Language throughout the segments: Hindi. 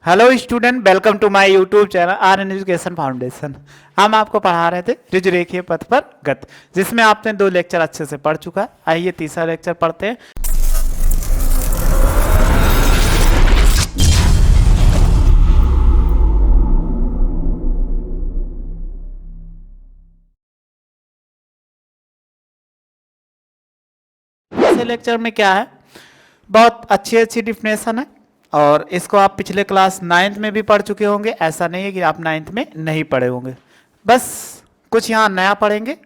Hello student, welcome to my YouTube channel R N education foundation. हम आपको पढ़ा रहे थे ऋजुरेखीय पथ पर गति, जिसमें आपने 2 लेक्चर अच्छे से पढ़ चुका है। आइए तीसरा लेक्चर पढ़ते हैं। तीसरे लेक्चर में क्या है, बहुत अच्छी अच्छी डिफिनेशन है और इसको आप पिछले क्लास 9th में भी पढ़ चुके होंगे। ऐसा नहीं है कि आप 9th में नहीं पढ़े होंगे, बस कुछ यहाँ नया पढ़ेंगे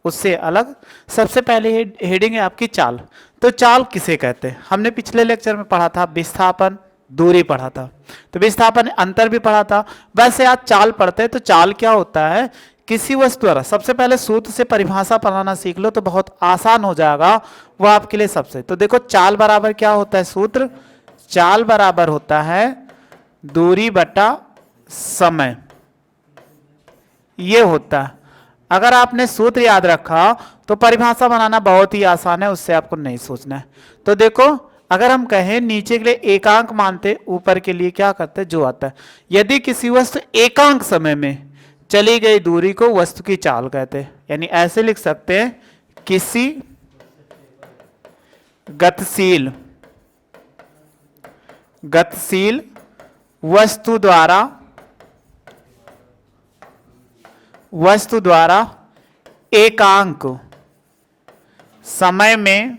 उससे अलग। सबसे पहले हेडिंग है आपकी चाल। तो चाल किसे कहते हैं, हमने पिछले लेक्चर में पढ़ा था विस्थापन, दूरी पढ़ा था, तो विस्थापन अंतर भी पढ़ा था। वैसे आज चाल पढ़ते हैं। तो चाल क्या होता है, किसी वस्तु द्वारा, सबसे पहले सूत्र से परिभाषा बनाना सीख लो तो बहुत आसान हो जाएगा वो आपके लिए सबसे। तो देखो चाल बराबर क्या होता है, सूत्र चाल बराबर होता है दूरी बटा समय, ये होता है। अगर आपने सूत्र याद रखा तो परिभाषा बनाना बहुत ही आसान है, उससे आपको नहीं सोचना है। तो देखो अगर हम कहें नीचे के लिए एकांक मानते, ऊपर के लिए क्या करते, जो आता है। यदि किसी वस्तु एकांक समय में चली गई दूरी को वस्तु की चाल कहते हैं। यानी ऐसे लिख सकते हैं, किसी गतिशील वस्तु द्वारा एकांक समय में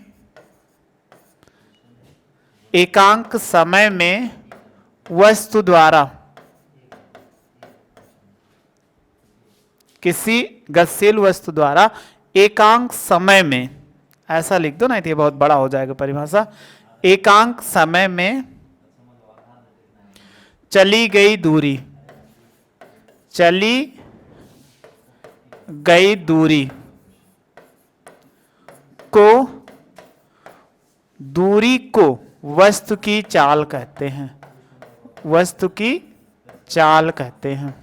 वस्तु द्वारा, किसी गतिशील वस्तु द्वारा एकांक समय में, ऐसा लिख दो, नहीं तो ये बहुत बड़ा हो जाएगा परिभाषा। एकांक समय में चली गई दूरी को, दूरी को वस्तु की चाल कहते हैं, वस्तु की चाल कहते हैं।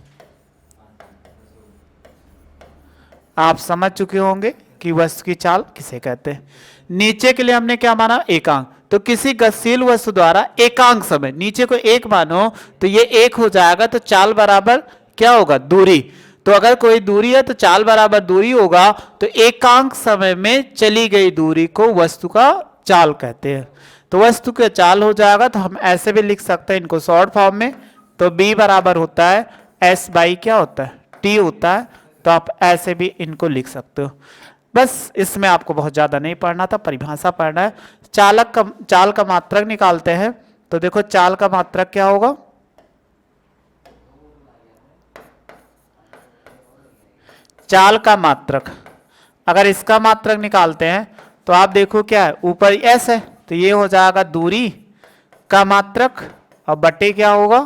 आप समझ चुके होंगे कि वस्तु की चाल किसे कहते हैं। नीचे के लिए हमने क्या माना, एकांक। तो किसी गतिशील वस्तु द्वारा एकांक समय, नीचे को 1 मानो तो ये 1 हो जाएगा, तो चाल बराबर क्या होगा, दूरी। तो अगर कोई दूरी है तो चाल बराबर दूरी होगा। तो एकांक समय में चली गई दूरी को वस्तु का चाल कहते हैं। तो वस्तु का चाल हो जाएगा। तो हम ऐसे भी लिख सकते हैं इनको शॉर्ट फॉर्म में। तो बी बराबर होता है एस बाई क्या होता है, टी होता है। तो आप ऐसे भी इनको लिख सकते हो। बस इसमें आपको बहुत ज्यादा नहीं पढ़ना था, परिभाषा पढ़ना है। चाल का मात्रक निकालते हैं। तो देखो चाल का मात्रक क्या होगा, चाल का मात्रक, अगर इसका मात्रक निकालते हैं तो आप देखो क्या है, ऊपर एस है तो ये हो जाएगा दूरी का मात्रक, और बटे क्या होगा,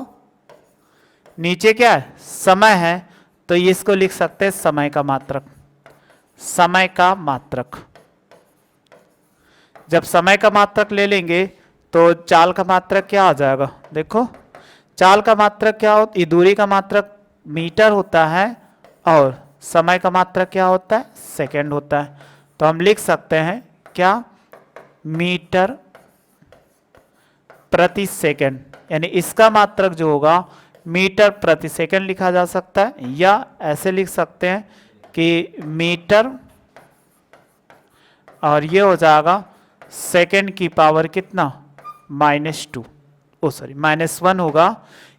नीचे क्या है, समय है, तो इसको लिख सकते हैं समय का मात्रक। समय का मात्रक, जब समय का मात्रक ले लेंगे तो चाल का मात्रक क्या आ जाएगा, देखो चाल का मात्रक क्या होता, ये दूरी का मात्रक मीटर होता है और समय का मात्रक क्या होता है, सेकंड होता है। तो हम लिख सकते हैं क्या, मीटर प्रति सेकंड। यानी इसका मात्रक जो होगा मीटर प्रति सेकंड लिखा जा सकता है, या ऐसे लिख सकते हैं कि मीटर, और ये हो जाएगा सेकंड की पावर कितना, -2, ओ सॉरी -1 होगा,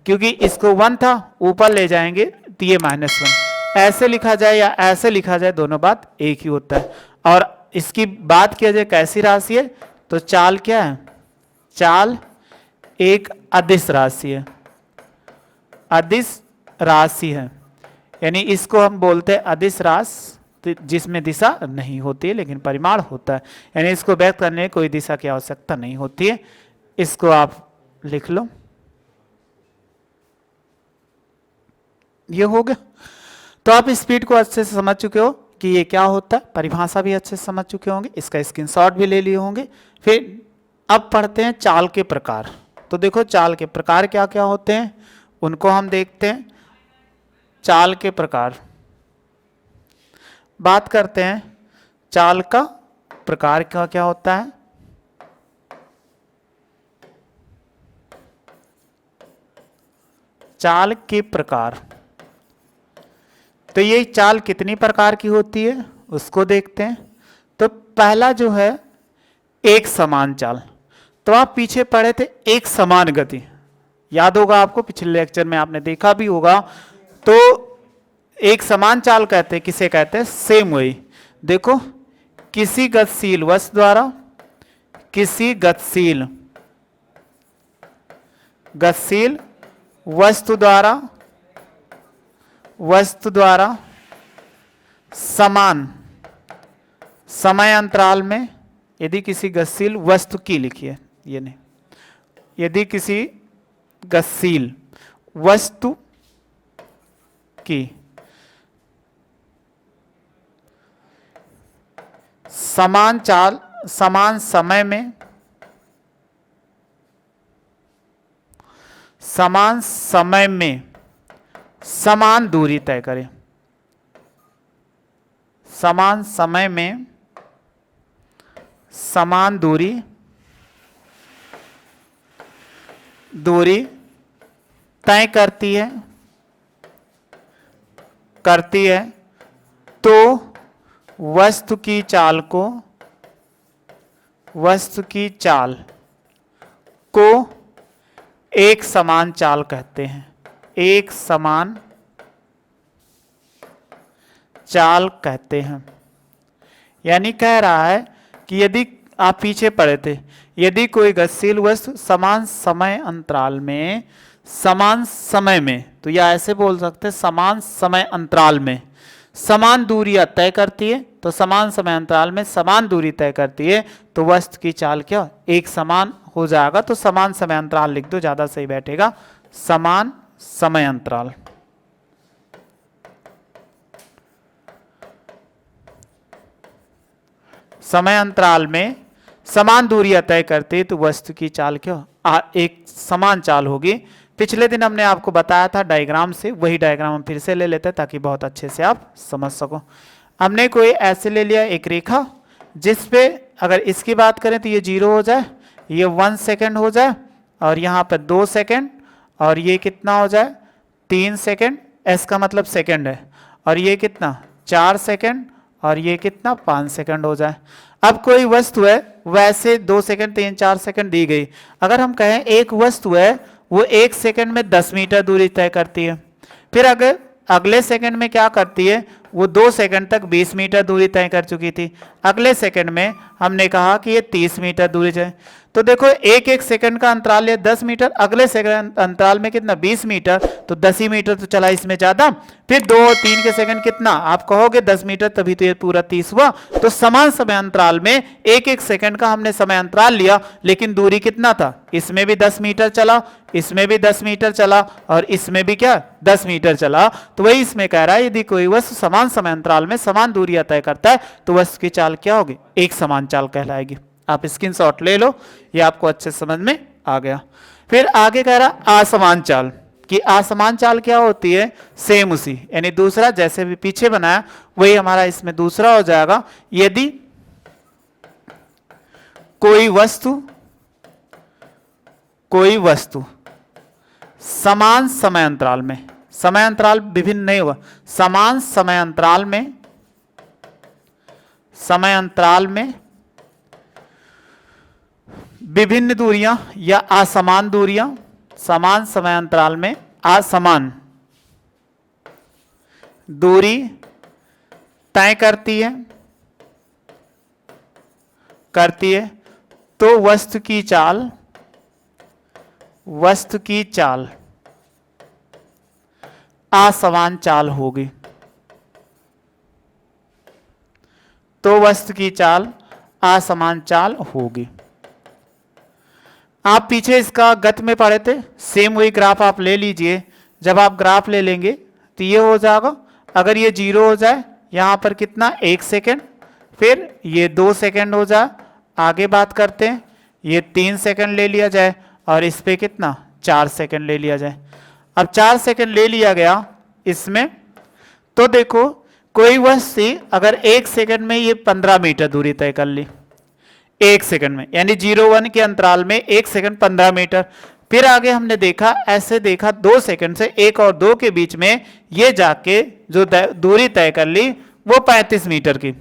क्योंकि इसको 1 था, ऊपर ले जाएंगे तो ये -1। ऐसे लिखा जाए या ऐसे लिखा जाए, दोनों बात एक ही होता है। और इसकी बात किया जाए कैसी राशि है, तो चाल क्या है, चाल एक अदिश राशि है, अदिश राशि है। यानी इसको हम बोलते हैं अदिश राशि, जिसमें दिशा नहीं होती है लेकिन परिमाण होता है। यानी इसको व्यक्त करने में कोई दिशा की आवश्यकता नहीं होती है। इसको आप लिख लो, ये हो गया। तो आप स्पीड को अच्छे से समझ चुके हो कि ये क्या होता है, परिभाषा भी अच्छे से समझ चुके होंगे, इसका स्क्रीनशॉट भी ले लिए होंगे। फिर अब पढ़ते हैं चाल के प्रकार। तो देखो चाल के प्रकार क्या क्या होते हैं उनको हम देखते हैं। चाल के प्रकार बात करते हैं, चाल का प्रकार क्या क्या होता है। चाल के प्रकार। तो ये चाल कितनी प्रकार की होती है उसको देखते हैं। तो पहला जो है एक समान चाल। तो आप पीछे पढ़े थे एक समान गति, याद होगा आपको, पिछले लेक्चर में आपने देखा भी होगा। तो एक समान चाल कहते हैं, किसे कहते हैं, सेम वे। देखो, किसी गतिशील वस्तु द्वारा, किसी गतिशील वस्तु द्वारा समान समय अंतराल में, यदि किसी गतिशील वस्तु की, लिखिए ये नहीं, यदि किसी गतिशील वस्तु की समान चाल, समान समय में, समान समय में समान दूरी तय करें, समान समय में समान दूरी तय करती है तो वस्तु की चाल को एक समान चाल कहते हैं, एक समान चाल कहते हैं। यानी कह रहा है कि यदि आप पीछे पढ़े थे, यदि कोई गतिशील वस्तु समान समय अंतराल में, समान समय में, तो या ऐसे बोल सकते हैं समान समय अंतराल में समान दूरियां तय करती है, तो समान समय अंतराल में समान दूरी तय करती है तो वस्तु की चाल क्या एक समान हो जाएगा। तो समान समय अंतराल लिख दो, ज्यादा सही बैठेगा, समान समय अंतराल। समय अंतराल में समान दूरियां तय करती है तो वस्तु की चाल क्या एक समान चाल होगी। पिछले दिन हमने आपको बताया था डायग्राम से, वही डायग्राम हम फिर से ले लेते हैं ताकि बहुत अच्छे से आप समझ सको। हमने कोई ऐसे ले लिया एक रेखा, जिस पे अगर इसकी बात करें तो ये 0 हो जाए, ये 1 सेकेंड हो जाए, और यहाँ पर 2 सेकेंड, और ये कितना हो जाए 3 सेकेंड, एस का मतलब सेकेंड है, और ये कितना 4 सेकेंड, और ये कितना 5 सेकेंड हो जाए। अब कोई वस्तु है वैसे 2 सेकेंड 3 4 सेकेंड दी गई, अगर हम कहें एक वस्तु है वो 1 सेकेंड में 10 मीटर दूरी तय करती है, फिर अगर अगले सेकंड में क्या करती है, वो 2 सेकंड तक 20 मीटर दूरी तय कर चुकी थी, अगले सेकंड में हमने कहा कि ये 30 मीटर दूरी है। तो देखो एक एक सेकंड का अंतराल है 10 मीटर, अगले सेकंड अंतराल में कितना 20 मीटर, तो 10 ही मीटर तो चला इसमें ज्यादा, फिर 2 और 3 के सेकंड कितना, आप कहोगे 10 मीटर, तभी तो ये पूरा 30 हुआ। तो समान समय अंतराल में एक एक सेकंड का हमने समय अंतराल लिया, लेकिन दूरी कितना था, इसमें भी 10 मीटर चला, इसमें भी 10 मीटर चला, और इसमें भी क्या 10 मीटर चला। तो वही इसमें कह रहा है यदि कोई वस्तु समान समय अंतराल में समान दूरियां तय करता है तो वस्तु की चाल क्या होगी, एक समान चाल कहलाएगी। आप स्क्रीनशॉट ले लो, ये आपको अच्छे समझ में आ गया। फिर आगे कह रहा असमान चाल, कि असमान चाल क्या होती है, सेम उसी, यानी दूसरा जैसे भी पीछे बनाया वही हमारा इसमें दूसरा हो जाएगा। यदि कोई वस्तु समान समय अंतराल में, समय अंतराल विभिन्न नहीं हुआ, समान समय अंतराल में विभिन्न दूरियां या असमान दूरियां, समान समय अंतराल में असमान दूरी तय करती है तो वस्तु की चाल असमान चाल होगी, तो वस्तु की चाल असमान चाल होगी। आप पीछे इसका गत में पढ़े थे, सेम वही ग्राफ आप ले लीजिए। जब आप ग्राफ ले लेंगे तो ये हो जाएगा, अगर ये 0 हो जाए, यहां पर कितना 1 सेकेंड, फिर ये 2 सेकेंड हो जाए, आगे बात करते हैं, ये 3 सेकेंड ले लिया जाए, और इस पे कितना 4 सेकेंड ले लिया जाए। अब 4 सेकेंड ले लिया गया इसमें, तो देखो कोई वस्तु अगर 1 सेकेंड में ये 15 मीटर दूरी तय कर ली, 1 सेकेंड में, यानी 0 1 के अंतराल में 1 सेकेंड 15 मीटर, फिर आगे हमने देखा, ऐसे देखा 2 सेकंड से 1 और 2 के बीच में ये जाके जो दूरी तय कर ली वो 35 मीटर की,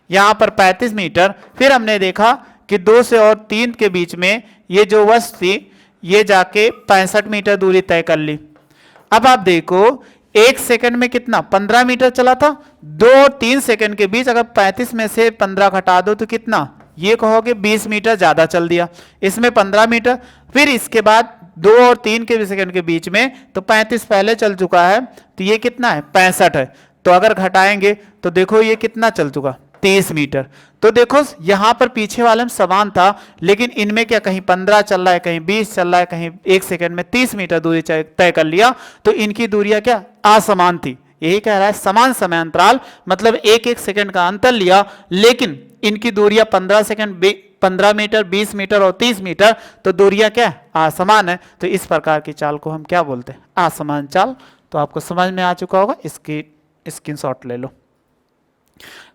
यहां पर 35 मीटर। फिर हमने देखा कि 2 से और 3 के बीच में ये जो वस्तु थी ये जाके 65 मीटर दूरी तय कर ली। अब आप देखो 1 सेकंड में कितना 15 मीटर चला था, 2 और 3 सेकंड के बीच अगर 35 में से 15 घटा दो तो कितना, ये कहोगे 20 मीटर ज्यादा चल दिया, इसमें 15 मीटर। फिर इसके बाद 2 और 3 के सेकंड के बीच में तो 35 पहले चल चुका है, तो ये कितना है 65 है। तो अगर घटाएंगे तो देखो ये कितना चल चुका 30 मीटर। तो देखो यहां पर पीछे वाले में समान था, लेकिन इनमें क्या कहीं 15 चल रहा है, कहीं 20 चल रहा है, कहीं 1 सेकंड में 30 मीटर दूरी तय कर लिया, तो इनकी दूरियां क्या असमान थी। यही कह रहा है समान समय अंतराल, मतलब 1-1 सेकंड का अंतर लिया, लेकिन इनकी दूरियां 15 सेकंड 15 मीटर, 20 मीटर और 30 मीटर, तो दूरियां क्या असमान है। तो इस प्रकार की चाल को हम क्या बोलते हैं, असमान चाल। तो आपको समझ में आ चुका होगा, इसकी स्क्रीनशॉट ले लो।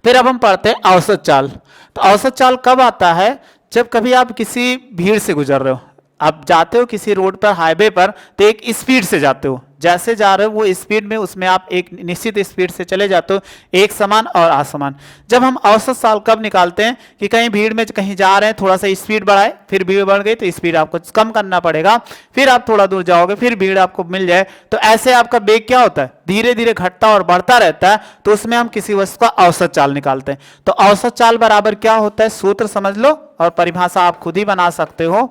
फिर अब हम पढ़ते हैं औसत चाल। तो औसत चाल कब आता है, जब कभी आप किसी भीड़ से गुजर रहे हो, आप जाते हो किसी रोड पर, हाईवे पर, तो एक स्पीड से जाते हो, जैसे जा रहे हो वो स्पीड में, उसमें आप एक निश्चित स्पीड से चले जाते हो, एक समान और असमान। जब हम औसत चाल कब निकालते हैं कि कहीं भीड़ में कहीं जा रहे हैं, थोड़ा सा स्पीड बढ़ाए, फिर भीड़ बढ़ गई तो स्पीड आपको कम करना पड़ेगा, फिर आप थोड़ा दूर जाओगे, फिर भीड़ आपको मिल जाए, तो ऐसे आपका वेग क्या होता है, धीरे धीरे घटता और बढ़ता रहता है। तो उसमें हम किसी वस्तु का औसत चाल निकालते हैं। तो औसत चाल बराबर क्या होता है, सूत्र समझ लो और परिभाषा आप खुद ही बना सकते हो।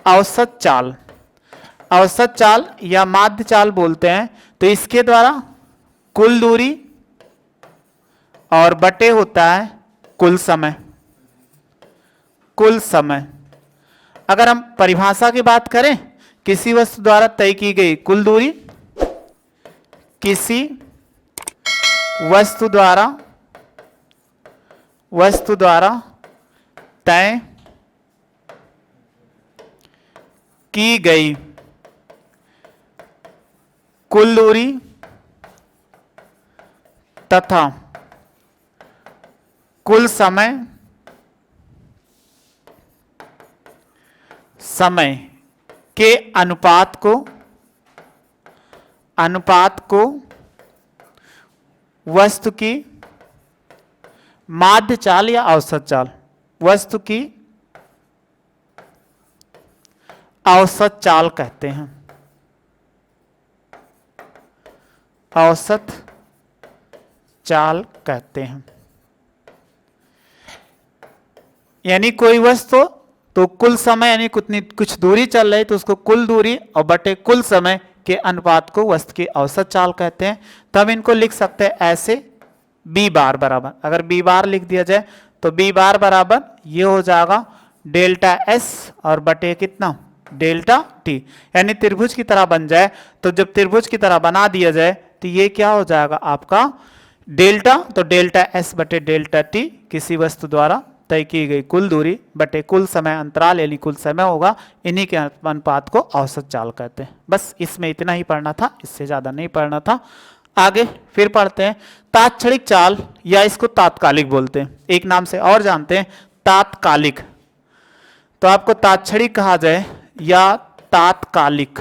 औसत चाल, औसत चाल या माध्य चाल बोलते हैं। तो इसके द्वारा कुल दूरी और बटे होता है कुल समय, कुल समय। अगर हम परिभाषा की बात करें, किसी वस्तु द्वारा तय की गई कुल दूरी, किसी वस्तु द्वारा तय की गई कुल दूरी तथा कुल समय के अनुपात को वस्तु की माध्य चाल या औसत चाल, वस्तु की औसत चाल कहते हैं। औसत चाल कहते हैं। यानी कोई वस्तु तो कुल समय यानी कुछ दूरी चल रही तो उसको कुल दूरी और बटे कुल समय के अनुपात को वस्तु की औसत चाल कहते हैं। तब इनको लिख सकते हैं ऐसे, बी बार बराबर, अगर बी बार लिख दिया जाए तो बी बार बराबर ये हो जाएगा डेल्टा एस और बटे कितना डेल्टा टी, यानी त्रिभुज की तरह बन जाए। तो जब त्रिभुज की तरह बना दिया जाए तो ये क्या हो जाएगा आपका डेल्टा, तो डेल्टा एस बटे डेल्टा टी किसी वस्तु द्वारा तय की गई कुल दूरी बटे कुल समय अंतराल यानी कुल समय होगा, इन्हीं के अनुपात को औसत चाल कहते हैं। बस इसमें इतना ही पढ़ना था, इससे ज्यादा नहीं पढ़ना था। आगे फिर पढ़ते हैं तात्क्षणिक चाल या इसको तात्कालिक बोलते हैं, एक नाम से और जानते हैं तात्कालिक। तो आपको तात्क्षणिक कहा जाए या तात्कालिक,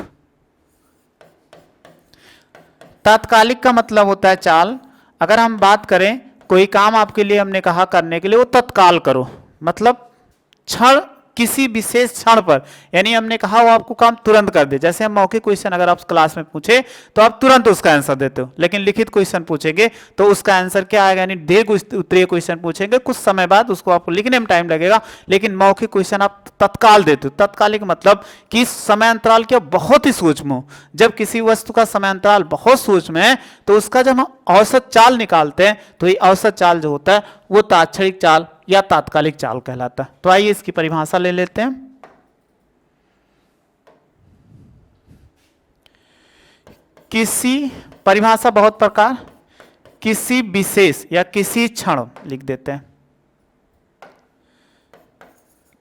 तात्कालिक का मतलब होता है चाल। अगर हम बात करें कोई काम आपके लिए हमने कहा करने के लिए वो तत्काल करो, मतलब क्षण, किसी विशेष क्षण पर, यानी हमने कहा वो आपको काम तुरंत कर दे। जैसे हम मौखिक क्वेश्चन अगर आप क्लास में पूछे तो आप तुरंत उसका आंसर देते हो, लेकिन लिखित क्वेश्चन पूछेंगे तो उसका आंसर क्या आएगा, यानी दीर्घ उत्तरीय क्वेश्चन पूछेंगे, कुछ समय बाद उसको आपको लिखने में टाइम लगेगा, लेकिन मौखिक क्वेश्चन आप तत्काल देते हो। तत्कालिक मतलब कि समय अंतराल क्या बहुत ही सूक्ष्म हो। जब किसी वस्तु का समय अंतराल बहुत सूक्ष्म है तो उसका जब हम औसत चाल निकालते हैं तो ये औसत चाल जो होता है वो तात्क्षणिक चाल या तात्कालिक चाल कहलाता है। तो आइए इसकी परिभाषा ले लेते हैं। किसी परिभाषा बहुत प्रकार, किसी विशेष या किसी क्षण लिख देते हैं,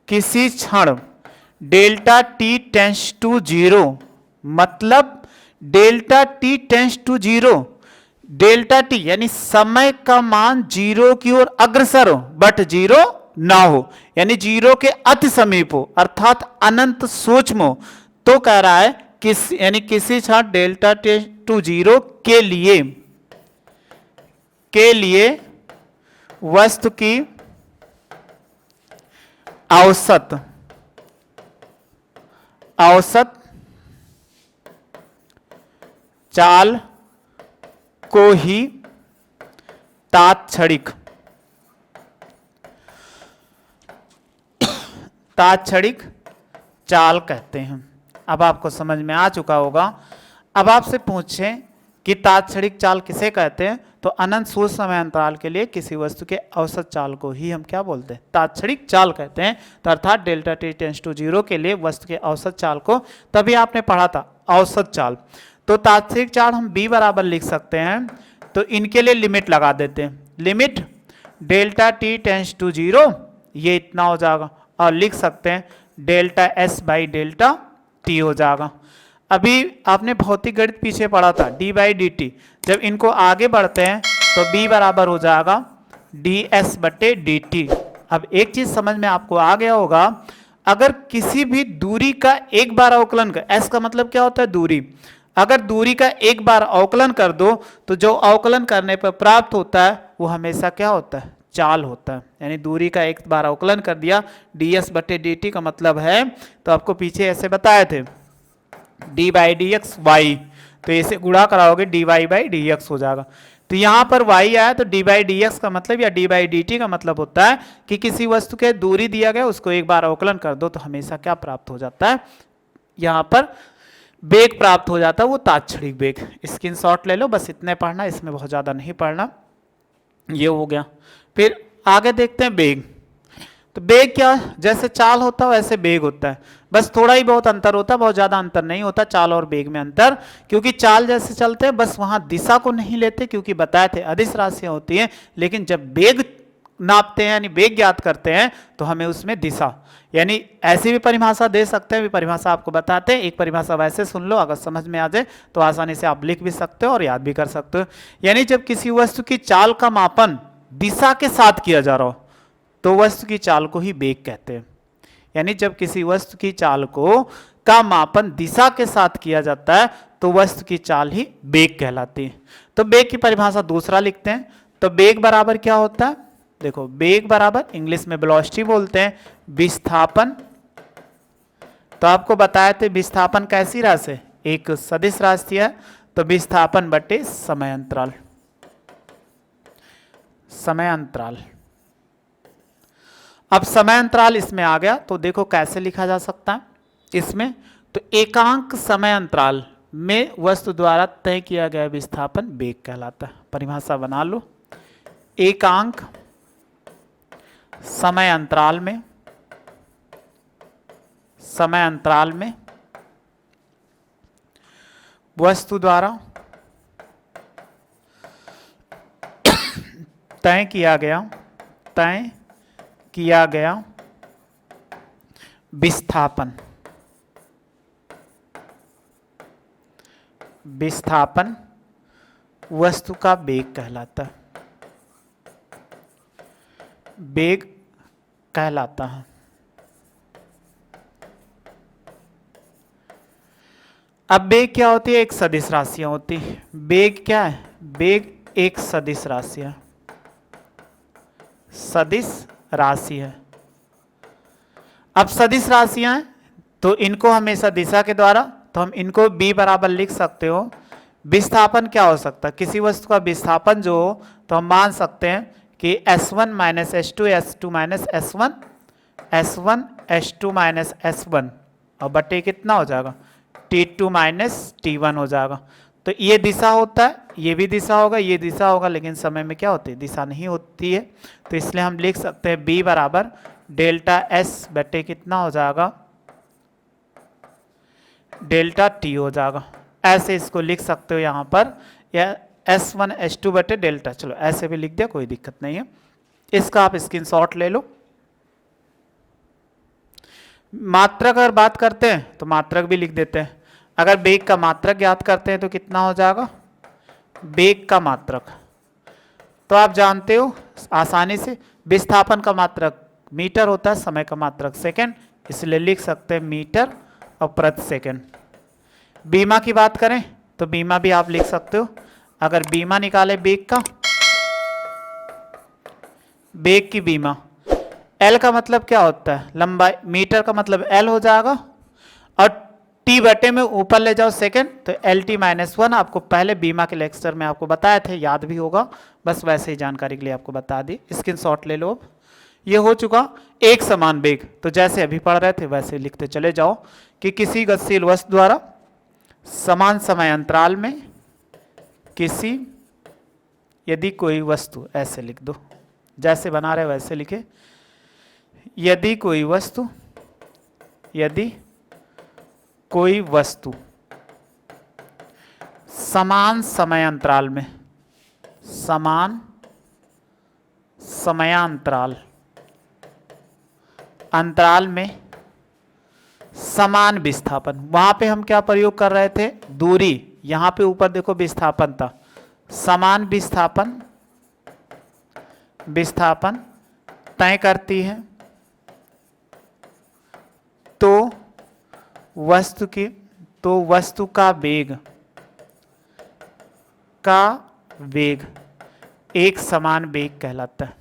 किसी क्षण delta T tends to zero, मतलब delta T tends to zero, delta T यानी समय का मान जीरो की ओर अग्रसर हो बट जीरो ना हो, यानी जीरो के अति समीप हो अर्थात अनंत सूक्ष्म हो, तो कह रहा है यानी किसी क्षण डेल्टा टेंड्स टू 0 के लिए वस्तु की औसत चाल को ही तात्क्षणिक चाल कहते हैं। अब आपको समझ में आ चुका होगा। अब आपसे पूछें कि तात्क्षणिक चाल किसे कहते हैं, तो अनंत सूक्ष्म समय अंतराल के लिए किसी वस्तु के औसत चाल को ही हम क्या बोलते हैं, तात्क्षणिक चाल कहते हैं। तो अर्थात डेल्टा टी टेंड्स टू 0 के लिए वस्तु के औसत चाल को, तभी आपने पढ़ा था औसत चाल। तो तात्क्षणिक चाल हम b बराबर लिख सकते हैं। तो इनके लिए लिमिट लगा देते हैं, limit delta T tends to 0 ये इतना हो जाएगा, और लिख सकते हैं delta s by delta T हो जाएगा। अभी आपने भौतिक गणित पीछे पढ़ा था d बाई डी टी, जब इनको आगे बढ़ते हैं तो b बराबर हो जाएगा ds बटे डी टी। अब एक चीज समझ में आपको आ गया होगा, अगर किसी भी दूरी का एक बार अवकलन कर, s का मतलब क्या होता है दूरी, अगर दूरी का एक बार अवकलन कर दो तो जो अवकलन करने पर प्राप्त होता है वो हमेशा क्या होता है, चाल होता है। यानी दूरी का एक बार अवकलन कर दिया ds बटे डी टी का मतलब है, तो आपको पीछे ऐसे बताए थे d by d x y, तो इसे गुणा कराओगे d y by d x हो जाएगा। तो यहाँ पर y आया तो डी बाई डी एक्स का मतलब या डी बाई डी टी का मतलब होता है कि किसी वस्तु के दूरी दिया गया उसको एक बार अवकलन कर दो तो हमेशा क्या प्राप्त हो जाता है, यहाँ पर वेग प्राप्त हो जाता है, वो तात्क्षणिक वेग। स्क्रीनशॉट ले लो, बस इतने पढ़ना, इसमें बहुत ज़्यादा नहीं पढ़ना। ये हो गया। फिर आगे देखते हैं वेग। तो वेग क्या, जैसे चाल होता है वैसे वेग होता है, बस थोड़ा ही बहुत अंतर होता है, बहुत ज़्यादा अंतर नहीं होता चाल और वेग में अंतर। क्योंकि चाल जैसे चलते हैं बस वहाँ दिशा को नहीं लेते, क्योंकि बताए थे अदिश राशियाँ होती हैं, लेकिन जब वेग नापते हैं यानी वेग ज्ञात करते हैं तो हमें उसमें दिशा, यानी ऐसी भी परिभाषा दे सकते हैं, भी परिभाषा आपको बताते हैं। एक परिभाषा वैसे सुन लो, अगर समझ में आ जाए तो आसानी से आप लिख भी सकते हो और याद भी कर सकते हो। यानी जब किसी वस्तु की चाल का मापन दिशा के साथ किया जा रहा हो तो वस्तु की चाल को ही वेग कहते हैं। यानी जब किसी वस्तु की चाल को का मापन दिशा के साथ किया जाता है तो वस्तु की चाल ही वेग कहलाती है। तो वेग की परिभाषा दूसरा लिखते हैं। तो वेग बराबर क्या होता है, देखो वेग बराबर इंग्लिश में वेलोसिटी बोलते हैं, विस्थापन। तो आपको बताए थे विस्थापन कैसी राशि है, एक सदिश राशि है, तो विस्थापन बटे समय अंतराल। समय अंतराल, अब समय अंतराल इसमें आ गया तो देखो कैसे लिखा जा सकता है इसमें। तो एकांक समय अंतराल में वस्तु द्वारा तय किया गया विस्थापन वेग कहलाता है। परिभाषा बना लो, एकांक समय अंतराल में वस्तु द्वारा तय किया गया विस्थापन वस्तु का वेग कहलाता है, वेग कहलाता है। अब वेग क्या होती है, एक सदिश राशियां होती है। वेग क्या है, वेग एक सदिश राशि है, सदिश राशि है। अब सदिश राशियां हैं तो इनको हमेशा दिशा के द्वारा, तो हम इनको b बराबर लिख सकते हो। विस्थापन क्या हो सकता है, किसी वस्तु का विस्थापन जो हो तो हम मान सकते हैं कि s1 minus s2 s2 minus s1 s1 s2 minus s1 और बटे कितना हो जाएगा t2 माइनस t1 हो जाएगा। तो ये दिशा होता है, ये भी दिशा होगा, ये दिशा होगा, लेकिन समय में क्या होती है, दिशा नहीं होती है। तो इसलिए हम लिख सकते हैं b बराबर डेल्टा s बटे कितना हो जाएगा डेल्टा t हो जाएगा। ऐसे इसको लिख सकते हो यहाँ पर, या s1 s2 बटे डेल्टा, चलो ऐसे भी लिख दिया, कोई दिक्कत नहीं है। इसका आप स्क्रीनशॉट ले लो। मात्रक अगर बात करते हैं तो मात्रक भी लिख देते हैं। अगर वेग का मात्रक ज्ञात करते हैं तो कितना हो जाएगा, वेग का मात्रक तो आप जानते हो आसानी से, विस्थापन का मात्रक मीटर होता है, समय का मात्रक सेकंड, इसलिए लिख सकते हैं मीटर और प्रति सेकंड। बीमा की बात करें तो बीमा भी आप लिख सकते हो। अगर बीमा निकाले बेग का, बेग की बीमा, एल का मतलब क्या होता है लंबाई, मीटर का मतलब एल हो जाएगा, और टी बटे में ऊपर ले जाओ सेकंड, तो एल टी -1। आपको पहले बीमा के लेक्चर में आपको बताए थे, याद भी होगा, बस वैसे ही जानकारी के लिए आपको बता दी। स्क्रीनशॉट ले लो। अब ये हो चुका एक समान वेग, तो जैसे अभी पढ़ रहे थे वैसे लिखते चले जाओ कि किसी गतिशील वस्तु द्वारा समान समय अंतराल में किसी, यदि कोई वस्तु, ऐसे लिख दो जैसे बना रहे वैसे लिखे, यदि कोई वस्तु, यदि कोई वस्तु समान समय अंतराल में, समान समयांतराल, अंतराल में समान विस्थापन, वहां पे हम क्या प्रयोग कर रहे थे, दूरी, यहां पे ऊपर देखो विस्थापन था, समान विस्थापन, विस्थापन तय करती है, तो वस्तु की, तो वस्तु का वेग, का वेग एक समान वेग कहलाता है,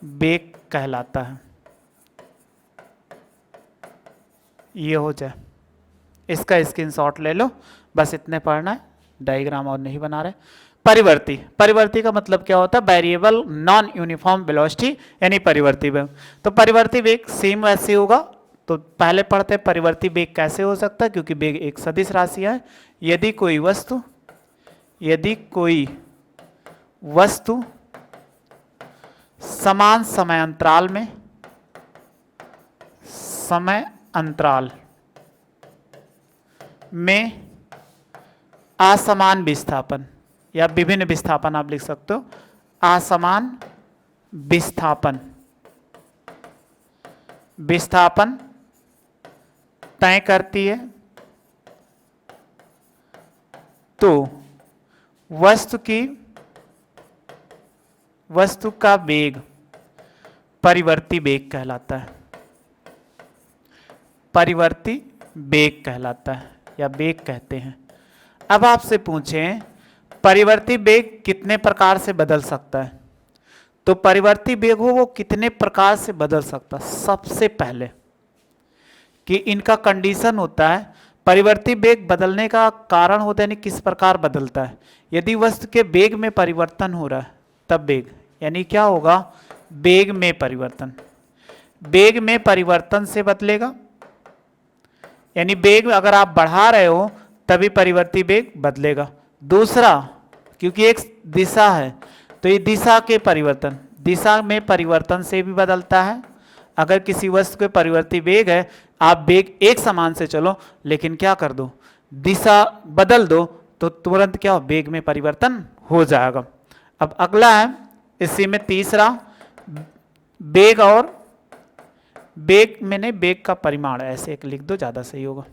वेग कहलाता है। ये हो जाए, इसका स्क्रीनशॉट ले लो, बस इतने पढ़ना है, डायग्राम और नहीं बना रहे। परिवर्ती, परिवर्ती का मतलब क्या होता है, वेरिएबल नॉन यूनिफॉर्म वेलोसिटी, यानी परिवर्ती वेग। तो परिवर्ती वेग सेम वैसे होगा, तो पहले पढ़ते हैं परिवर्ती वेग कैसे हो सकता है, क्योंकि वेग एक सदिश राशि है। यदि कोई वस्तु, यदि कोई वस्तु समान समय अंतराल में, समय अंतराल में असमान विस्थापन, या विभिन्न विस्थापन आप लिख सकते हो, असमान विस्थापन, विस्थापन तय करती है, तो वस्तु की, वस्तु का वेग परिवर्ती वेग कहलाता है, परिवर्ती वेग कहलाता है, या वेग कहते हैं। अब आपसे पूछें परिवर्ती वेग कितने प्रकार से बदल सकता है, तो परिवर्ती वेग हो वो कितने प्रकार से बदल सकता है। सबसे पहले कि इनका कंडीशन होता है, परिवर्ती वेग बदलने का कारण होता है, यानी किस प्रकार बदलता है। यदि वस्तु के वेग में परिवर्तन हो रहा है तब वेग, यानी क्या होगा, वेग में परिवर्तन, वेग में परिवर्तन से बदलेगा, यानी वेग अगर आप बढ़ा रहे हो तभी परिवर्ती वेग बदलेगा। दूसरा, क्योंकि एक दिशा है तो ये दिशा के परिवर्तन, दिशा में परिवर्तन से भी बदलता है। अगर किसी वस्तु के परिवर्ती वेग है, आप वेग एक समान से चलो, लेकिन क्या कर दो, दिशा बदल दो, तो तुरंत क्या हो, वेग में परिवर्तन हो जाएगा। अब अगला है इसी में तीसरा, वेग, और वेग मैंने वेग का परिमाण, ऐसे एक लिख दो ज्यादा सही होगा,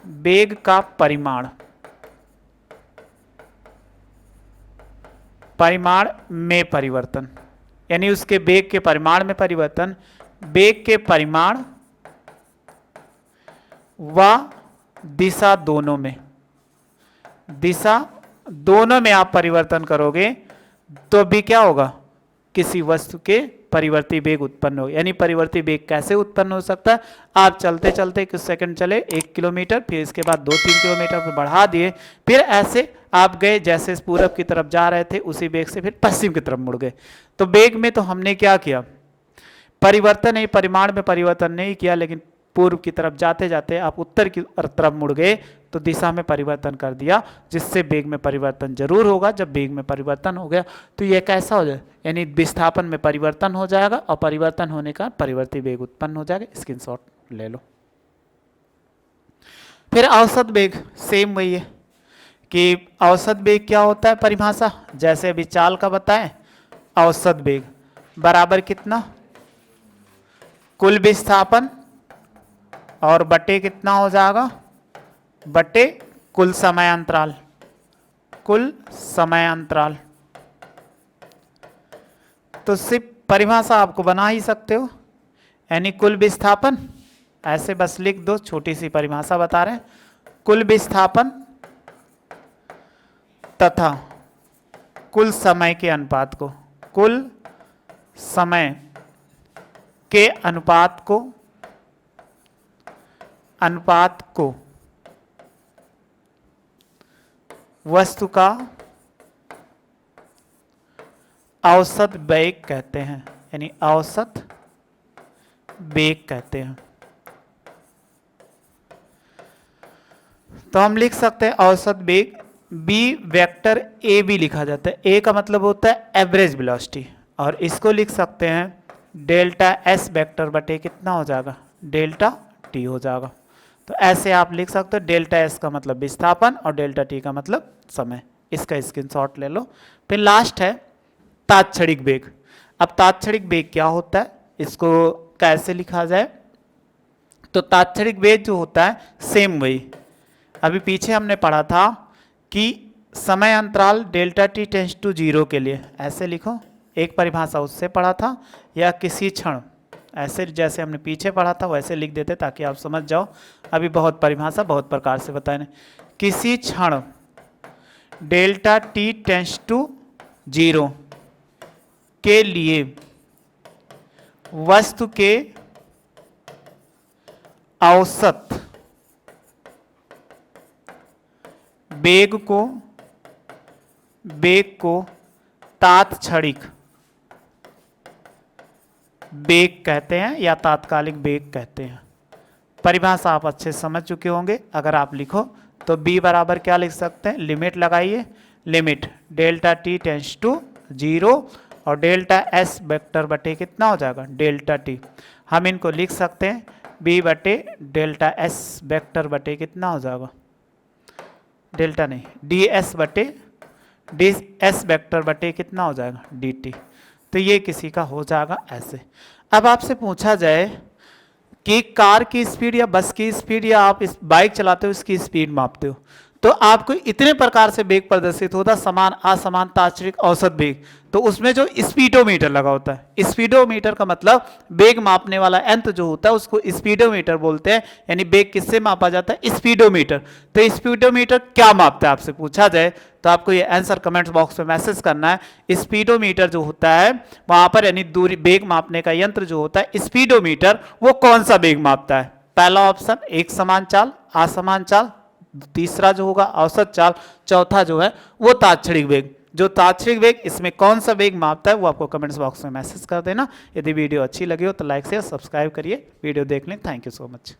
वेग का परिमाण, परिमाण में परिवर्तन, यानी उसके वेग के परिमाण में परिवर्तन, वेग के परिमाण व दिशा दोनों में, दिशा दोनों में आप परिवर्तन करोगे तो भी क्या होगा, किसी वस्तु के परिवर्ती वेग उत्पन्न हो। यानी परिवर्ती वेग कैसे उत्पन्न हो सकता है, आप चलते चलते कुछ सेकंड चले 1 किलोमीटर, फिर इसके बाद 2-3 किलोमीटर पर बढ़ा दिए, फिर ऐसे आप गए जैसे पूरब की तरफ जा रहे थे उसी वेग से फिर पश्चिम की तरफ मुड़ गए। तो वेग में तो हमने क्या किया, परिवर्तन नहीं, परिमाण में परिवर्तन नहीं किया, लेकिन पूर्व की तरफ जाते जाते आप उत्तर की तरफ मुड़ गए तो दिशा में परिवर्तन कर दिया, जिससे वेग में परिवर्तन जरूर होगा। जब वेग में परिवर्तन हो गया तो ये कैसा हो जाए, यानी विस्थापन में परिवर्तन हो जाएगा, और परिवर्तन होने का परिवर्ती वेग उत्पन्न हो जाएगा। स्क्रीनशॉट ले लो। फिर औसत वेग, सेम वही है कि औसत वेग क्या होता है, परिभाषा जैसे अभी चाल का बताएं, औसत वेग बराबर कितना, कुल विस्थापन और बटे कितना हो जाएगा, बटे कुल समय अंतराल, कुल समय अंतराल। तो सिर्फ परिभाषा आपको बना ही सकते हो, यानी कुल विस्थापन, ऐसे बस लिख दो, छोटी सी परिभाषा बता रहे हैं, कुल विस्थापन तथा कुल समय के अनुपात को, कुल समय के अनुपात को वस्तु का औसत वेग कहते हैं, यानी औसत वेग कहते हैं। तो हम लिख सकते हैं औसत वेग, बी वेक्टर ए भी लिखा जाता है, ए का मतलब होता है एवरेज वेलोसिटी, और इसको लिख सकते हैं डेल्टा एस वेक्टर बटे कितना हो जाएगा, डेल्टा टी हो जाएगा। तो ऐसे आप लिख सकते हो, डेल्टा एस का मतलब विस्थापन और डेल्टा टी का मतलब समय। इसका स्क्रीनशॉट ले लो। फिर लास्ट है तात्क्षणिक वेग। अब तात्क्षणिक वेग क्या होता है, इसको कैसे लिखा जाए, तो तात्क्षणिक वेग जो होता है सेम वही अभी पीछे हमने पढ़ा था कि समय अंतराल डेल्टा टी टेंस टू 0 के लिए ऐसे लिखो, एक परिभाषा उससे पढ़ा था, या किसी क्षण ऐसे जैसे हमने पीछे पढ़ा था वैसे लिख देते ताकि आप समझ जाओ। अभी बहुत परिभाषा बहुत प्रकार से बताए, किसी क्षण डेल्टा टी टेंस टू 0 के लिए वस्तु के औसत वेग को तात्क्षणिक वेग कहते हैं या तात्कालिक वेग कहते हैं। परिभाषा आप अच्छे समझ चुके होंगे। अगर आप लिखो तो b बराबर क्या लिख सकते हैं, लिमिट लगाइए, limit delta T tends to 0 और डेल्टा एस वेक्टर बटे कितना हो जाएगा, डेल्टा टी। हम इनको लिख सकते हैं b बटे डेल्टा एस वेक्टर बटे कितना हो जाएगा, डेल्टा नहीं डी एस वेक्टर बटे कितना हो जाएगा, डी टी। तो ये किसी का हो जाएगा ऐसे। अब आपसे पूछा जाए कि कार की स्पीड या बस की स्पीड या आप इस बाइक चलाते हो इसकी स्पीड मापते हो, तो आपको इतने प्रकार से वेग प्रदर्शित होता, समान, असमान, तात्क्षणिक, औसत वेग। तो उसमें जो स्पीडोमीटर लगा होता है, स्पीडोमीटर का मतलब वेग मापने वाला यंत्र जो होता है उसको स्पीडोमीटर बोलते हैं, यानी वेग किससे मापा जाता है, स्पीडोमीटर। तो स्पीडोमीटर क्या मापता है आपसे पूछा जाए तो आपको ये आंसर कमेंट बॉक्स में मैसेज करना है। स्पीडोमीटर जो होता है वहां पर, यानी दूरी वेग मापने का यंत्र जो होता है स्पीडोमीटर, वो कौन सा वेग मापता है। पहला ऑप्शन एक समान चाल, असमान चाल, तीसरा जो होगा औसत चाल, चौथा जो है वो तात्क्षणिक वेग। जो तात्क्षणिक वेग इसमें कौन सा वेग मापता है वो आपको कमेंट्स बॉक्स में मैसेज कर देना। यदि वीडियो अच्छी लगी हो तो लाइक शेयर सब्सक्राइब करिए। वीडियो देखने थैंक यू सो मच।